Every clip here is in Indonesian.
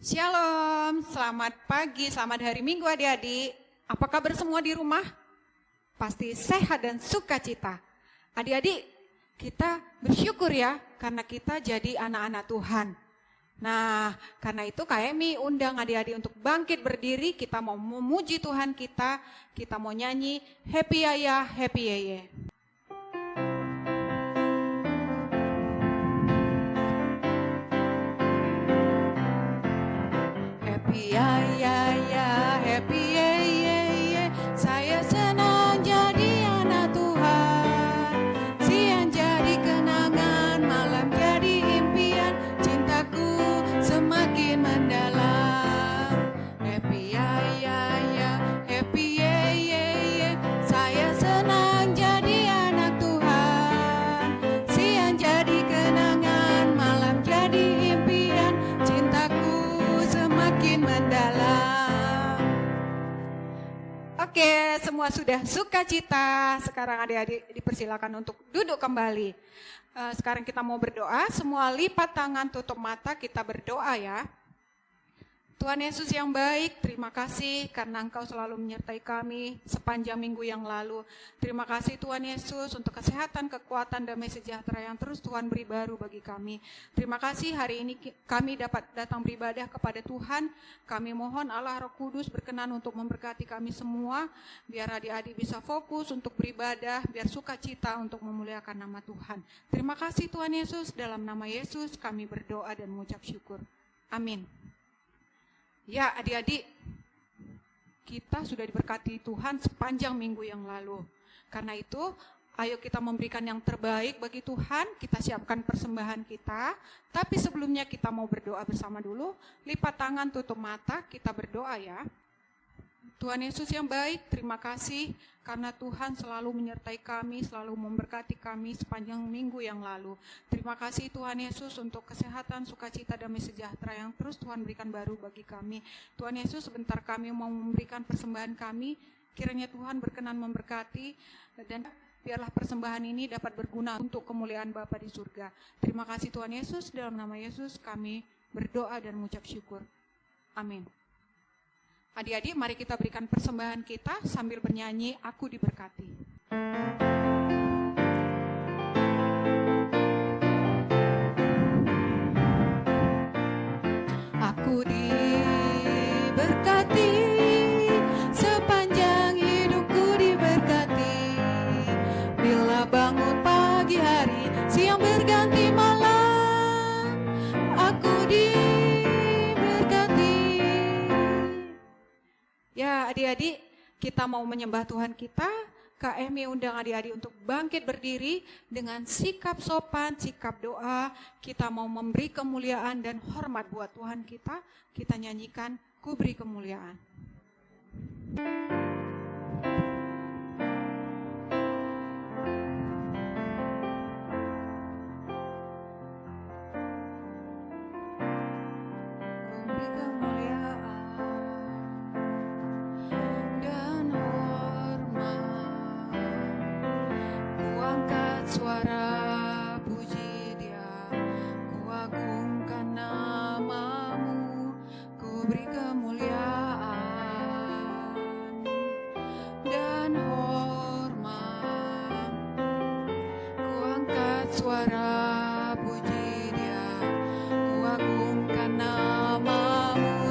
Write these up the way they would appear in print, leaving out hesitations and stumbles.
Shalom, selamat pagi, selamat hari Minggu adik-adik. Apa kabar semua di rumah? Pasti sehat dan sukacita. Adik-adik, kita bersyukur ya karena kita jadi anak-anak Tuhan. Nah, karena itu KMI undang adik-adik untuk bangkit berdiri, kita mau memuji Tuhan kita mau nyanyi Happy Ayah, Happy Yeye. Happy Ayah, Happy Yeye, saya senang jadi anak Tuhan. Siang jadi kenangan, malam jadi impian, cintaku semakin mendalam. Happy Ayah, Happy Yeye, saya senang jadi anak Tuhan. Siang jadi kenangan, malam jadi impian, cintaku semakin mendalam. Oke, semua sudah sukacita. Sekarang adik-adik dipersilakan untuk duduk kembali. Sekarang kita mau berdoa. Semua lipat tangan, tutup mata, kita berdoa ya. Tuhan Yesus yang baik, terima kasih karena Engkau selalu menyertai kami sepanjang minggu yang lalu. Terima kasih Tuhan Yesus untuk kesehatan, kekuatan, damai sejahtera yang terus Tuhan beri baru bagi kami. Terima kasih hari ini kami dapat datang beribadah kepada Tuhan. Kami mohon Allah Roh Kudus berkenan untuk memberkati kami semua, biar adik-adik bisa fokus untuk beribadah, biar sukacita untuk memuliakan nama Tuhan. Terima kasih Tuhan Yesus, dalam nama Yesus kami berdoa dan mengucap syukur. Amin. Ya adik-adik, kita sudah diberkati Tuhan sepanjang minggu yang lalu. Karena itu, ayo kita memberikan yang terbaik bagi Tuhan, kita siapkan persembahan kita. Tapi sebelumnya kita mau berdoa bersama dulu, lipat tangan, tutup mata, kita berdoa ya. Tuhan Yesus yang baik, terima kasih karena Tuhan selalu menyertai kami, selalu memberkati kami sepanjang minggu yang lalu. Terima kasih Tuhan Yesus untuk kesehatan, sukacita, damai sejahtera yang terus Tuhan berikan baru bagi kami. Tuhan Yesus, sebentar kami mau memberikan persembahan kami, kiranya Tuhan berkenan memberkati dan biarlah persembahan ini dapat berguna untuk kemuliaan Bapa di surga. Terima kasih Tuhan Yesus, dalam nama Yesus kami berdoa dan mengucap syukur. Amin. Adik-adik, mari kita berikan persembahan kita sambil bernyanyi Aku Diberkati. Aku diberkati, sepanjang hidupku diberkati. Bila bangun pagi hari, siang berganti malam, aku diberkati. Ya adik-adik, kita mau menyembah Tuhan kita. KMI undang adik-adik untuk bangkit berdiri dengan sikap sopan, sikap doa. Kita mau memberi kemuliaan dan hormat buat Tuhan kita. Kita nyanyikan Ku Beri Kemuliaan. Suara puji Dia, ku agungkan nama-Mu, ku beri kemuliaan dan hormat. Ku angkat suara puji Dia, ku agungkan nama-Mu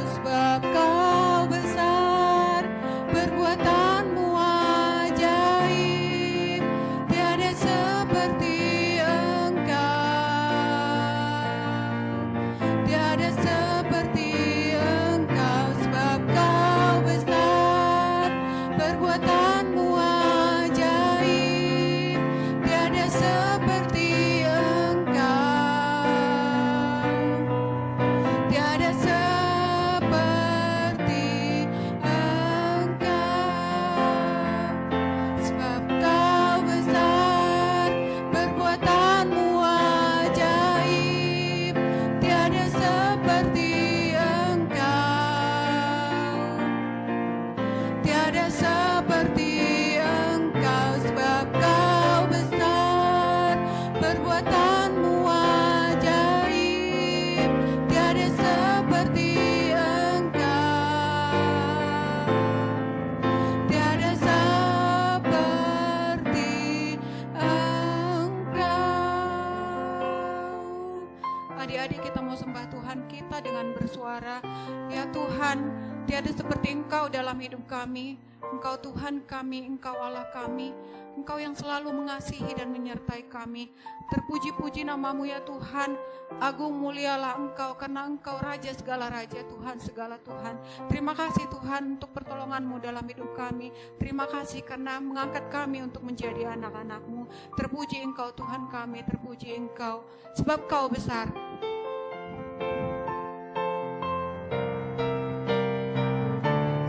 kita dengan bersuara, ya Tuhan, tiada seperti Engkau dalam hidup kami. Engkau Tuhan kami, Engkau Allah kami, Engkau yang selalu mengasihi dan menyertai kami. Terpuji-puji namamu ya Tuhan, agung mulialah Engkau karena Engkau Raja segala Raja, Tuhan segala Tuhan. Terima kasih Tuhan untuk pertolongan-Mu dalam hidup kami. Terima kasih karena mengangkat kami untuk menjadi anak-anak-Mu. Terpuji Engkau Tuhan kami, terpuji Engkau, sebab Kau besar.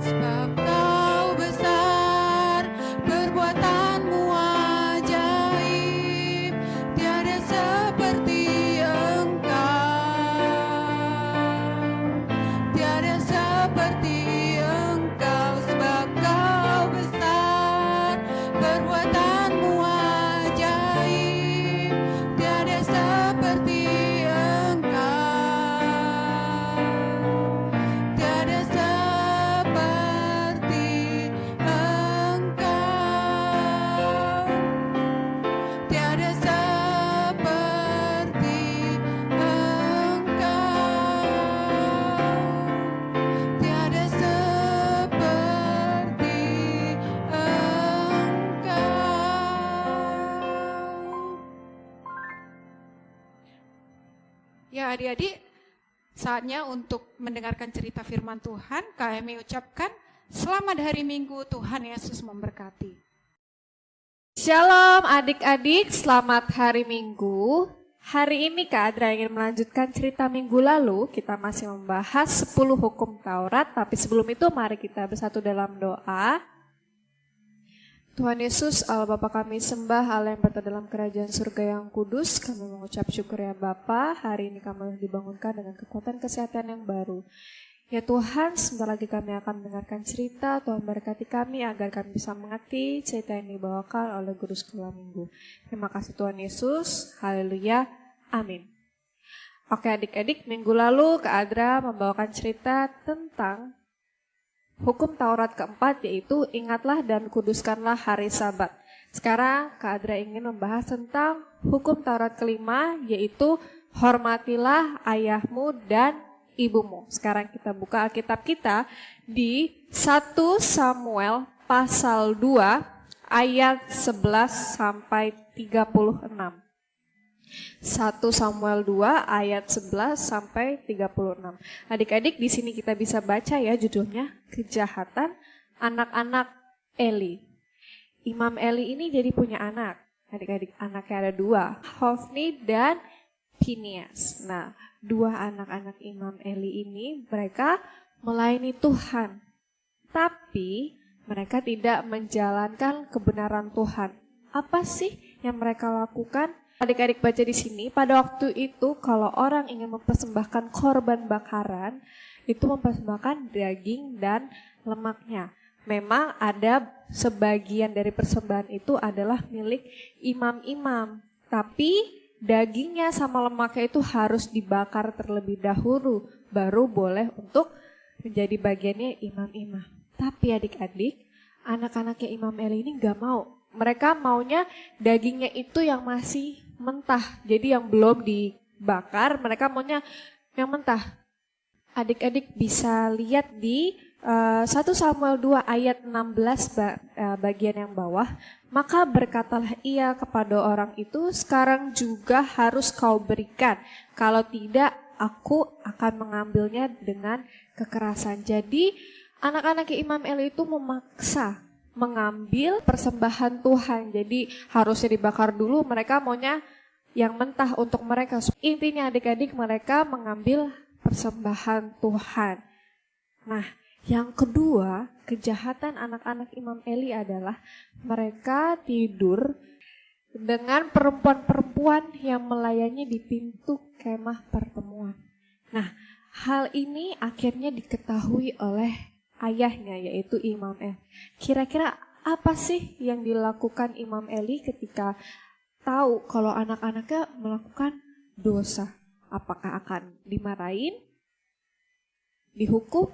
Sebab Kau besar, perbuatan-Mu ajaib, tiada seperti Engkau, tiada seperti Engkau. Sebab Kau besar, perbuatan-Mu ajaib, tiada seperti Ya adik-adik, saatnya untuk mendengarkan cerita firman Tuhan. Kami ucapkan selamat hari Minggu, Tuhan Yesus memberkati. Shalom adik-adik, selamat hari Minggu. Hari ini Kak Adra ingin melanjutkan cerita minggu lalu. Kita masih membahas 10 hukum Taurat, tapi sebelum itu mari kita bersatu dalam doa. Tuhan Yesus, Allah Bapa kami sembah, Allah yang berada dalam kerajaan surga yang kudus. Kami mengucap syukur ya Bapa, hari ini kami dibangunkan dengan kekuatan kesehatan yang baru. Ya Tuhan, sebentar lagi kami akan mendengarkan cerita. Tuhan berkati kami agar kami bisa mengerti cerita yang dibawakan oleh Guru Sekolah Minggu. Terima kasih Tuhan Yesus, haleluya, amin. Oke adik-adik, minggu lalu Kak Adra membawakan cerita tentang hukum Taurat keempat, yaitu ingatlah dan kuduskanlah hari Sabat. Sekarang Kak Adra ingin membahas tentang hukum Taurat kelima, yaitu hormatilah ayahmu dan ibumu. Sekarang kita buka Alkitab kita di 1 Samuel pasal 2 ayat 11 sampai 36. 1 Samuel 2 ayat 11 sampai 36. Adik-adik, di sini kita bisa baca ya judulnya, kejahatan anak-anak Eli. Imam Eli ini jadi punya anak. Adik-adik, anaknya ada 2, Hofni dan Phinehas. Nah, 2 anak-anak Imam Eli ini mereka melayani Tuhan. Tapi mereka tidak menjalankan kebenaran Tuhan. Apa sih yang mereka lakukan? Adik-adik baca di sini, pada waktu itu kalau orang ingin mempersembahkan korban bakaran, itu mempersembahkan daging dan lemaknya. Memang ada sebagian dari persembahan itu adalah milik imam-imam, tapi dagingnya sama lemaknya itu harus dibakar terlebih dahulu, baru boleh untuk menjadi bagiannya imam-imam. Tapi adik-adik, anak-anaknya Imam Eli ini gak mau. Mereka maunya dagingnya itu yang masih mentah, jadi yang belum dibakar, mereka maunya yang mentah. Adik-adik bisa lihat di 1 Samuel 2 ayat 16 bagian yang bawah. Maka berkatalah ia kepada orang itu, sekarang juga harus kau berikan, kalau tidak aku akan mengambilnya dengan kekerasan. Jadi anak-anak Imam Eli itu memaksa mengambil persembahan Tuhan. Jadi harusnya dibakar dulu, mereka maunya yang mentah untuk mereka. Intinya adik-adik, mereka mengambil persembahan Tuhan. Nah, yang kedua, kejahatan anak-anak Imam Eli adalah mereka tidur dengan perempuan-perempuan yang melayani di pintu kemah pertemuan. Nah, hal ini akhirnya diketahui oleh ayahnya, yaitu Imam Eli. Kira-kira apa sih yang dilakukan Imam Eli ketika tahu kalau anak-anaknya melakukan dosa? Apakah akan dimarahin? Dihukum?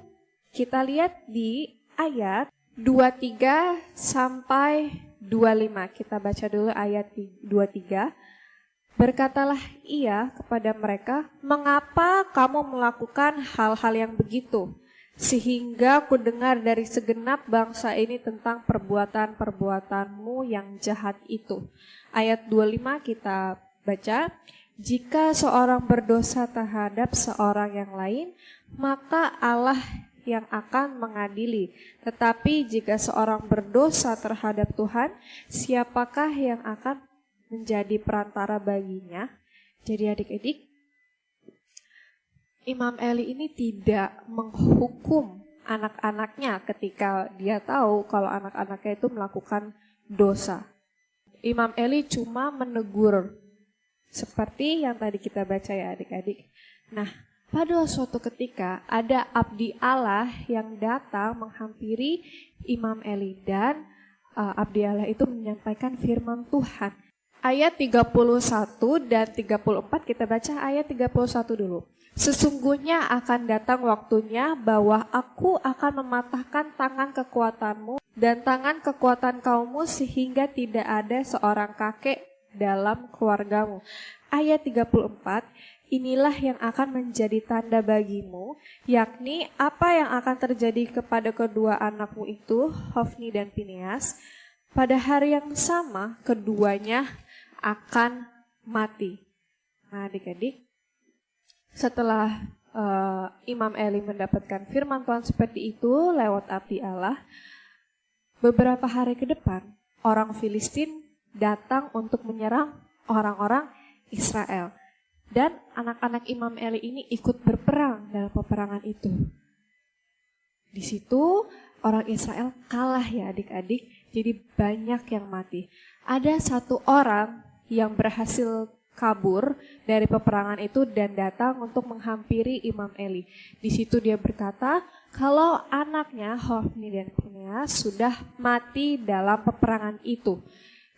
Kita lihat di ayat 23 sampai 25. Kita baca dulu ayat 23. Berkatalah ia kepada mereka, "Mengapa kamu melakukan hal-hal yang begitu? Sehingga ku dengar dari segenap bangsa ini tentang perbuatan-perbuatanmu yang jahat itu." Ayat 25 kita baca, "Jika seorang berdosa terhadap seorang yang lain, maka Allah yang akan mengadili. Tetapi jika seorang berdosa terhadap Tuhan, siapakah yang akan menjadi perantara baginya?" Jadi adik-adik, Imam Eli ini tidak menghukum anak-anaknya ketika dia tahu kalau anak-anaknya itu melakukan dosa. Imam Eli cuma menegur seperti yang tadi kita baca ya adik-adik. Nah, pada suatu ketika ada abdi Allah yang datang menghampiri Imam Eli dan abdi Allah itu menyampaikan firman Tuhan. Ayat 31 dan 34 kita baca ayat 31 dulu. "Sesungguhnya akan datang waktunya bahwa aku akan mematahkan tangan kekuatanmu dan tangan kekuatan kaummu sehingga tidak ada seorang kakek dalam keluargamu." Ayat 34, "Inilah yang akan menjadi tanda bagimu, yakni apa yang akan terjadi kepada kedua anakmu itu, Hofni dan Fineas. Pada hari yang sama, keduanya akan mati." Nah adik-adik, setelah Imam Eli mendapatkan firman Tuhan seperti itu lewat abdi Allah, beberapa hari ke depan orang Filistin datang untuk menyerang orang-orang Israel. Dan anak-anak Imam Eli ini ikut berperang dalam peperangan itu. Di situ orang Israel kalah ya adik-adik, jadi banyak yang mati. Ada satu orang yang berhasil kabur dari peperangan itu dan datang untuk menghampiri Imam Eli. Di situ dia berkata kalau anaknya Hofni dan Fineas sudah mati dalam peperangan itu.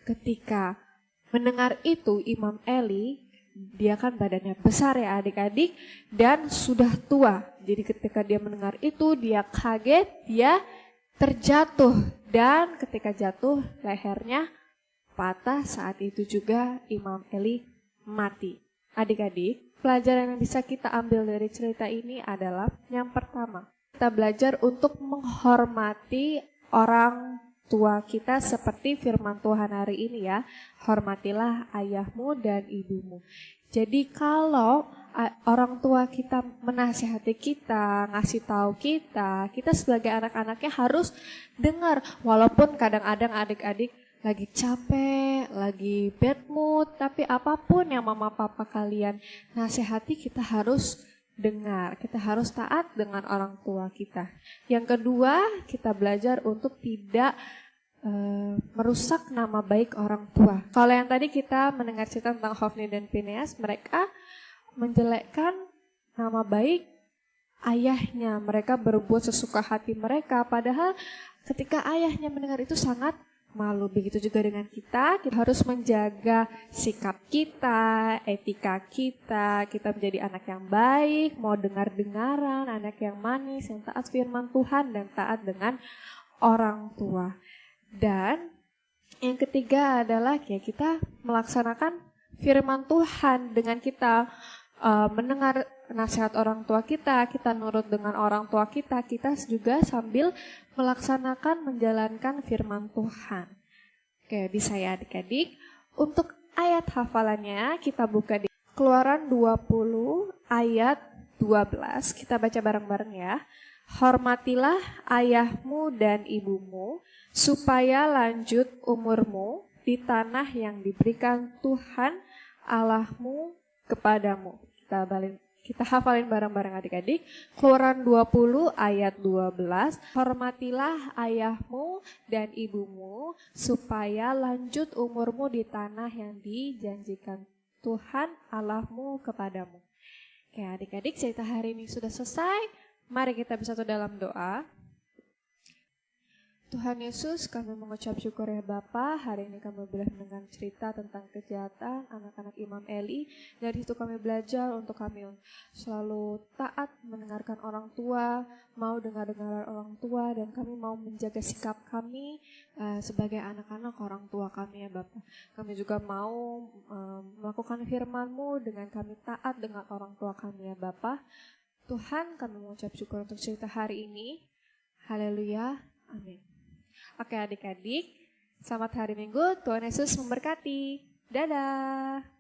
Ketika mendengar itu Imam Eli, dia kan badannya besar ya adik-adik dan sudah tua. Jadi ketika dia mendengar itu dia kaget, dia terjatuh dan ketika jatuh lehernya patah. Saat itu juga Imam Eli mati. Adik-adik, pelajaran yang bisa kita ambil dari cerita ini adalah yang pertama, kita belajar untuk menghormati orang tua kita seperti firman Tuhan hari ini ya. Hormatilah ayahmu dan ibumu. Jadi kalau orang tua kita menasihati kita, ngasih tahu kita, kita sebagai anak-anaknya harus dengar. Walaupun kadang-kadang adik-adik lagi capek, lagi bad mood, tapi apapun yang mama papa kalian nasihati kita harus dengar, kita harus taat dengan orang tua kita. Yang kedua, kita belajar untuk tidak merusak nama baik orang tua. Kalau yang tadi kita mendengar cerita tentang Hofni dan Fineas, mereka menjelekkan nama baik ayahnya, mereka berbuat sesuka hati mereka, padahal ketika ayahnya mendengar itu sangat malu. Begitu juga dengan kita harus menjaga sikap kita, etika kita menjadi anak yang baik, mau dengar-dengaran, anak yang manis, yang taat firman Tuhan dan taat dengan orang tua. Dan yang ketiga adalah ya kita melaksanakan firman Tuhan dengan kita mendengar nasihat orang tua kita nurut dengan orang tua kita juga sambil melaksanakan menjalankan firman Tuhan. Oke, bisa ya adik-adik. Untuk ayat hafalannya kita buka di Keluaran 20 ayat 12. Kita baca bareng-bareng ya. "Hormatilah ayahmu dan ibumu supaya lanjut umurmu di tanah yang diberikan Tuhan Allahmu kepadamu." Kita hafalin bareng-bareng adik-adik. Keluaran 20 ayat 12. "Hormatilah ayahmu dan ibumu supaya lanjut umurmu di tanah yang dijanjikan Tuhan Allahmu kepadamu." Oke adik-adik, cerita hari ini sudah selesai. Mari kita bersatu dalam doa. Tuhan Yesus, kami mengucap syukur ya Bapa. Hari ini kami boleh mendengar cerita tentang kejahatan anak-anak Imam Eli. Dari situ kami belajar untuk kami selalu taat mendengarkan orang tua, mau dengar-dengar orang tua, dan kami mau menjaga sikap kami sebagai anak-anak orang tua kami ya Bapa. Kami juga mau melakukan firman-Mu dengan kami taat dengan orang tua kami ya Bapa. Tuhan, kami mengucap syukur untuk cerita hari ini. Haleluya. Amin. Oke adik-adik, selamat hari Minggu, Tuhan Yesus memberkati. Dadah.